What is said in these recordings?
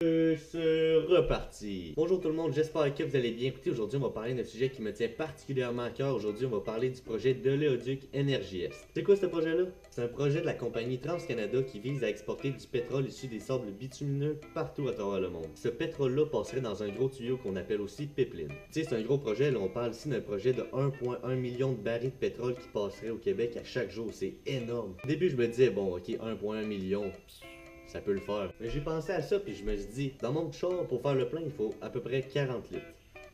C'est reparti. Bonjour tout le monde, j'espère que vous allez bien. Écoutez, aujourd'hui on va parler d'un sujet qui me tient particulièrement à cœur. Aujourd'hui on va parler du projet d'Oléoduc Énergie Est. C'est quoi ce projet-là? C'est un projet de la compagnie TransCanada qui vise à exporter du pétrole issu des sables bitumineux partout à travers le monde. Ce pétrole-là passerait dans un gros tuyau qu'on appelle aussi pipeline. Tu sais, c'est un gros projet, là on parle ici d'un projet de 1,1 million de barils de pétrole qui passerait au Québec à chaque jour. C'est énorme. Au début je me disais, bon ok, 1,1 million... ça peut le faire. Mais j'ai pensé à ça puis je me suis dit, dans mon char, pour faire le plein, il faut à peu près 40 litres.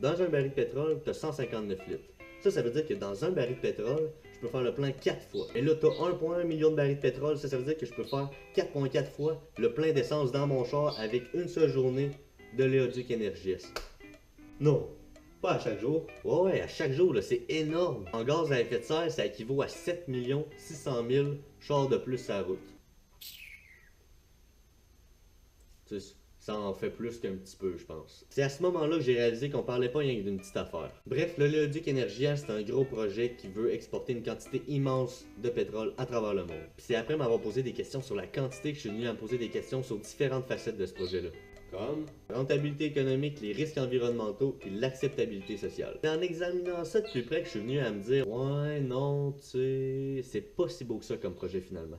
Dans un baril de pétrole, t'as 159 litres. Ça veut dire que dans un baril de pétrole, je peux faire le plein 4 fois. Et là, t'as 1,1 million de barils de pétrole, ça veut dire que je peux faire 4,4 fois le plein d'essence dans mon char avec une seule journée de Léoduc Énergie. Non, pas à chaque jour. Ouais, à chaque jour, là, c'est énorme. En gaz à effet de serre, ça équivaut à 7 600 000 chars de plus à la route. Ça en fait plus qu'un petit peu, je pense. C'est à ce moment-là que j'ai réalisé qu'on parlait pas rien d'une petite affaire. Bref, le Léoduc Énergie, c'est un gros projet qui veut exporter une quantité immense de pétrole à travers le monde. Puis c'est après m'avoir posé des questions sur la quantité que je suis venu à me poser des questions sur différentes facettes de ce projet-là. Comme rentabilité économique, les risques environnementaux et l'acceptabilité sociale. C'est en examinant ça de plus près que je suis venu à me dire, ouais, non, tu sais, c'est pas si beau que ça comme projet finalement.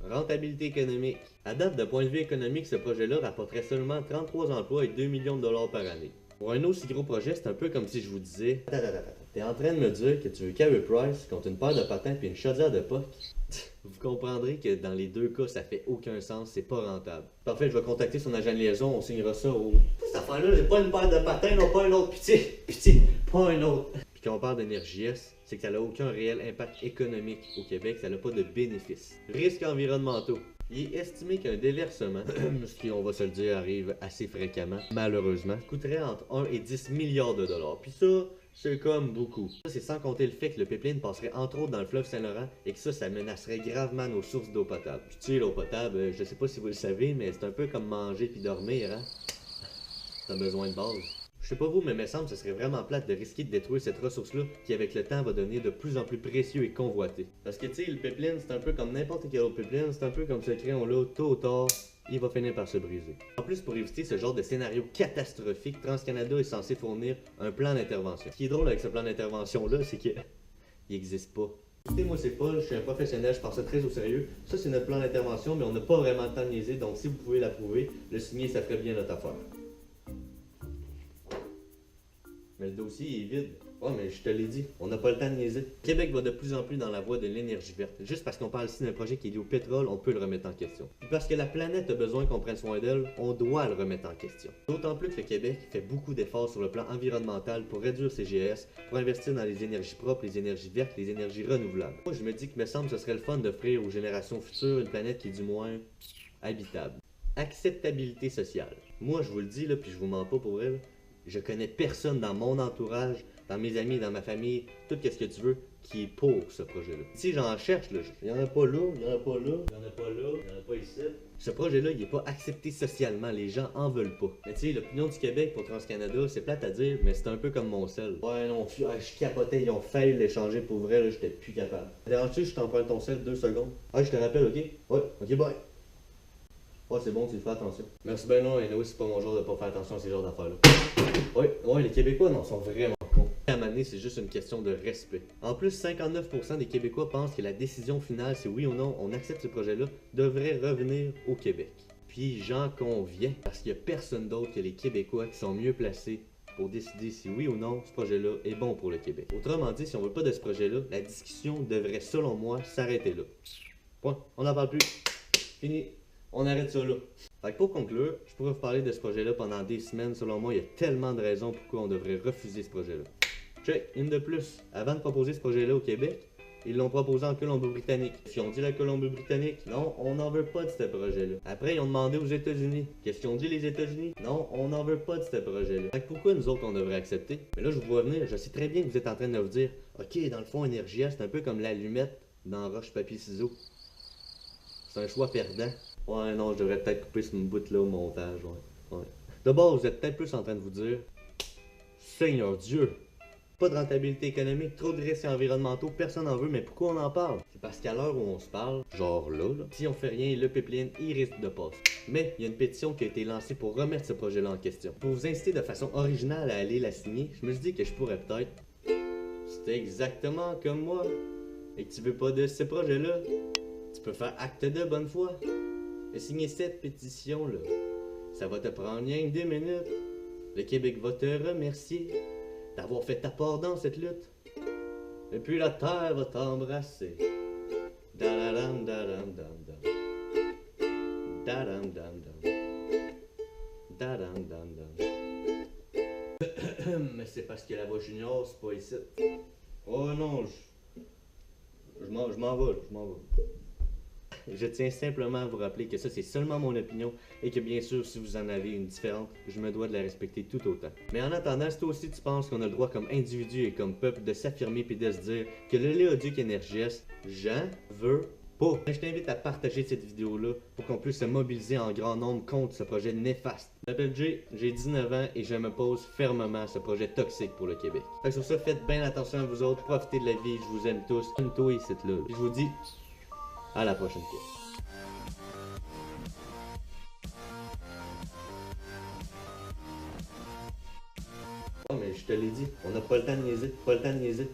Rentabilité économique. À date, de point de vue économique, ce projet-là rapporterait seulement 33 emplois et 2 millions de dollars par année. Pour un aussi gros projet, c'est un peu comme si je vous disais, t'es en train de me dire que tu veux Carey Price contre une paire de patins puis une chaudière de POC? Vous comprendrez que dans les deux cas, ça fait aucun sens, c'est pas rentable. Parfait, je vais contacter son agent de liaison, on signera ça au... Cette affaire-là, j'ai pas une paire de patins, non pas un autre, pitié, pas un autre. Puis quand on parle d'énergie S, c'est que ça n'a aucun réel impact économique au Québec, ça n'a pas de bénéfices. Risques environnementaux. Il est estimé qu'un déversement, ce qui, on va se le dire, arrive assez fréquemment, malheureusement, coûterait entre 1 et 10 milliards de dollars. Puis ça, c'est comme beaucoup. Ça, c'est sans compter le fait que le pipeline passerait entre autres dans le fleuve Saint-Laurent et que ça menacerait gravement nos sources d'eau potable. Puis tu sais, l'eau potable, je sais pas si vous le savez, mais c'est un peu comme manger puis dormir, hein. T'as besoin de base. Je sais pas vous, mais me semble que ce serait vraiment plate de risquer de détruire cette ressource-là qui, avec le temps, va devenir de plus en plus précieux et convoité. Parce que, tu sais, le pipeline, c'est un peu comme n'importe quel autre pipeline, c'est un peu comme ce crayon-là, tôt ou tard, il va finir par se briser. En plus, pour éviter ce genre de scénario catastrophique, TransCanada est censé fournir un plan d'intervention. Ce qui est drôle avec ce plan d'intervention-là, c'est qu'il n'existe pas. Écoutez, moi c'est Paul, je suis un professionnel, je prends ça très au sérieux. Ça c'est notre plan d'intervention, mais on n'a pas vraiment le temps de niaiser, donc si vous pouvez l'approuver, le signer, ça ferait bien notre affaire. Mais le dossier il est vide. Ouais, mais je te l'ai dit, on n'a pas le temps de niaiser. Québec va de plus en plus dans la voie de l'énergie verte. Juste parce qu'on parle ici d'un projet qui est lié au pétrole, on peut le remettre en question. Puis parce que la planète a besoin qu'on prenne soin d'elle, on doit le remettre en question. D'autant plus que le Québec fait beaucoup d'efforts sur le plan environnemental pour réduire ses GES, pour investir dans les énergies propres, les énergies vertes, les énergies renouvelables. Moi, je me dis que me semble que ce serait le fun d'offrir aux générations futures une planète qui est du moins habitable. Acceptabilité sociale. Moi, je vous le dis, là, puis je vous mens pas pour elle. Je connais personne dans mon entourage, dans mes amis, dans ma famille, tout ce que tu veux, qui est pour ce projet-là. Si j'en cherche, là, il n'y en a pas là, il n'y en a pas là, il n'y en a pas là, il n'y en a pas ici. Ce projet-là, il n'est pas accepté socialement, les gens en veulent pas. Mais tu sais, l'opinion du Québec pour TransCanada, c'est plate à dire, mais c'est un peu comme mon sel. Ouais, non, je capotais, ils ont failli l'échanger pour vrai, là, j'étais plus capable. Dérange-tu, je t'emprunte ton sel 2 secondes? Ah, je te rappelle, ok? Ouais, ok, bye. Ouais, c'est bon, tu fais attention. Merci ben non, et anyway, c'est pas mon genre de pas faire attention à ces genres d'affaires-là. Ouais, les Québécois, non, sont vraiment cons. À un moment donné, c'est juste une question de respect. En plus, 59% des Québécois pensent que la décision finale, si oui ou non on accepte ce projet-là, devrait revenir au Québec. Puis j'en conviens, parce qu'il n'y a personne d'autre que les Québécois qui sont mieux placés pour décider si oui ou non ce projet-là est bon pour le Québec. Autrement dit, si on veut pas de ce projet-là, la discussion devrait, selon moi, s'arrêter là. Point, on n'en parle plus. Fini. On arrête ça là. Fait que pour conclure, je pourrais vous parler de ce projet-là pendant des semaines. Selon moi, il y a tellement de raisons pourquoi on devrait refuser ce projet-là. Check, une de plus. Avant de proposer ce projet-là au Québec, ils l'ont proposé en Colombie-Britannique. Puis ils ont dit la Colombie-Britannique, non, on n'en veut pas de ce projet-là. Après, ils ont demandé aux États-Unis. Qu'est-ce qu'ils ont dit les États-Unis? Non, on n'en veut pas de ce projet-là. Fait que pourquoi nous autres on devrait accepter? Mais là, je vous vois venir, je sais très bien que vous êtes en train de vous dire, ok, dans le fond, Énergia, c'est un peu comme l'allumette dans Roche-Papier-Ciseaux. C'est un choix perdant. Ouais, non, je devrais peut-être couper ce bout-là au montage, ouais. D'abord, vous êtes peut-être plus en train de vous dire, Seigneur Dieu, Pas de rentabilité économique, trop de risques environnementaux, personne n'en veut, mais pourquoi on en parle? C'est parce qu'à l'heure où on se parle, genre là, si on fait rien, le pipeline, il risque de passer. Mais il y a une pétition qui a été lancée pour remettre ce projet-là en question. Pour vous inciter de façon originale à aller la signer, je me suis dit que je pourrais peut-être, si t'es exactement comme moi, et que tu veux pas de ce projet-là, tu peux faire acte de bonne foi et signer cette pétition-là. Ça va te prendre rien que 2 minutes. Le Québec va te remercier d'avoir fait ta part dans cette lutte. Et puis la terre va t'embrasser. Da-da-dam, da-dam, dam, dam. Da-dam, dam, dam. Da-dam, dam, dam. Mais c'est parce que la voix junior, c'est pas ici. Oh non, je m'en vais, je m'en vais. Je tiens simplement à vous rappeler que ça c'est seulement mon opinion et que bien sûr si vous en avez une différente, je me dois de la respecter tout autant. Mais en attendant, si toi aussi tu penses qu'on a le droit comme individu et comme peuple de s'affirmer puis de se dire que le Léoduc Énergès, j'en veux pas. Je t'invite à partager cette vidéo là pour qu'on puisse se mobiliser en grand nombre contre ce projet néfaste. Je m'appelle Jay, j'ai 19 ans et je m'oppose fermement à ce projet toxique pour le Québec. Fait que sur ça, faites bien attention à vous autres, profitez de la vie, je vous aime tous. Une toi ici là. Je vous dis à la prochaine fois. Oh mais je te l'ai dit, on n'a pas le temps de niaiser, pas le temps de niaiser.